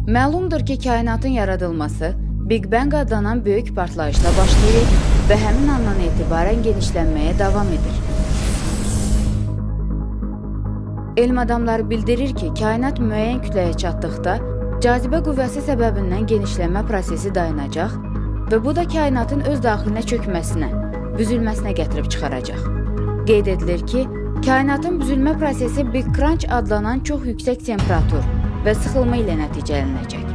Məlumdur ki, kainatın yaradılması Big Bang adlanan böyük partlayışla başlayır və həmin andan etibarən genişlənməyə davam edir. Elm adamları bildirir ki, kainat müəyyən kütləyə çatdıqda cazibə qüvvəsi səbəbindən genişlənmə prosesi dayanacaq və bu da kainatın öz daxilinə çökməsinə, büzülməsinə gətirib çıxaracaq. Qeyd edilir ki, kainatın büzülmə prosesi Big Crunch adlanan çox yüksək temperatur və sıxılma ilə nəticələnəcək.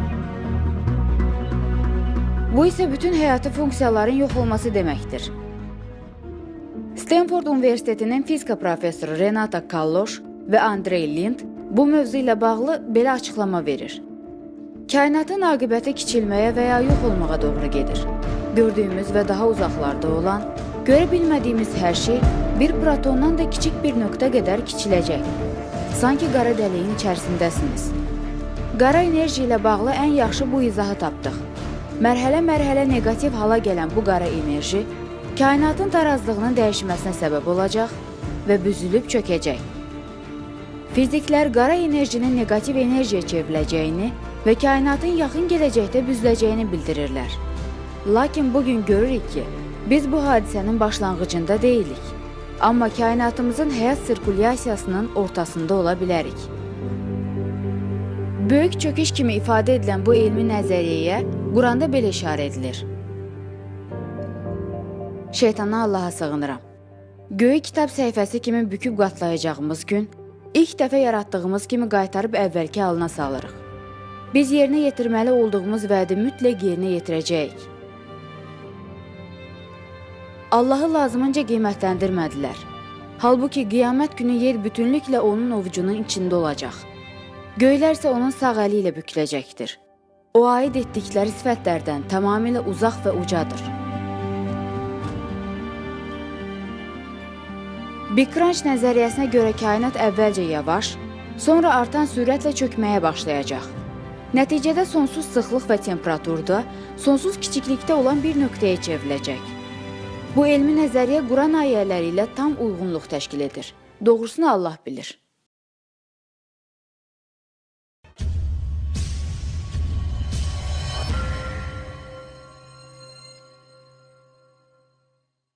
Bu isə bütün həyati funksiyaların yox olması deməkdir. Stanford Universitetinin fizika professoru Renata Kalloş və Andrei Lind bu mövzu ilə bağlı belə açıqlama verir. Kainatın aqibəti kiçilməyə və ya yox olmağa doğru gedir. Gördüyümüz və daha uzaqlarda olan, görə bilmədiyimiz hər şey bir protondan da kiçik bir nöqtə qədər kiçiləcək. Sanki qara dəliyin içərisindəsiniz. Qara enerji ilə bağlı ən yaxşı bu izahı tapdıq. Mərhələ-mərhələ negativ hala gələn bu qara enerji kainatın tarazlığının dəyişməsinə səbəb olacaq və büzülüb çökəcək. Fiziklər qara enerjinin negativ enerjiyə çevriləcəyini və kainatın yaxın gələcəkdə büzüləcəyini bildirirlər. Lakin bugün görürük ki, biz bu hadisənin başlanğıcında deyilik. Amma kainatımızın həyat sirkulyasiyasının ortasında ola bilərik. Böyük çöküş kimi ifadə edilən bu elmi nəzəriyyəyə Quranda belə işarə edilir. Şeytandan Allaha sığınıram. Göyü kitab səhifəsi kimi büküb qatlayacağımız gün, ilk dəfə yaratdığımız kimi qaytarıb əvvəlki halına salırıq. Biz yerinə yetirməli olduğumuz vədi mütləq yerinə yetirəcəyik. Allahı lazımınca qiymətləndirmədilər. Halbuki qiyamət günü yer bütünlüklə onun ovucunun içində olacaq. Göylər isə onun sağ əli ilə büküləcəkdir. O aid etdikləri sifətlərdən tamamilə uzaq və ucadır. Big Crunch nəzəriyyəsinə görə kainat əvvəlcə yavaş, sonra artan sürətlə çökməyə başlayacaq. Nəticədə sonsuz sıxlıq və temperaturda, sonsuz kiçiklikdə olan bir nöqtəyə çevriləcək. Bu elmi nəzəriyyə Quran ayələri ilə tam uyğunluq təşkil edir. Doğrusunu Allah bilir.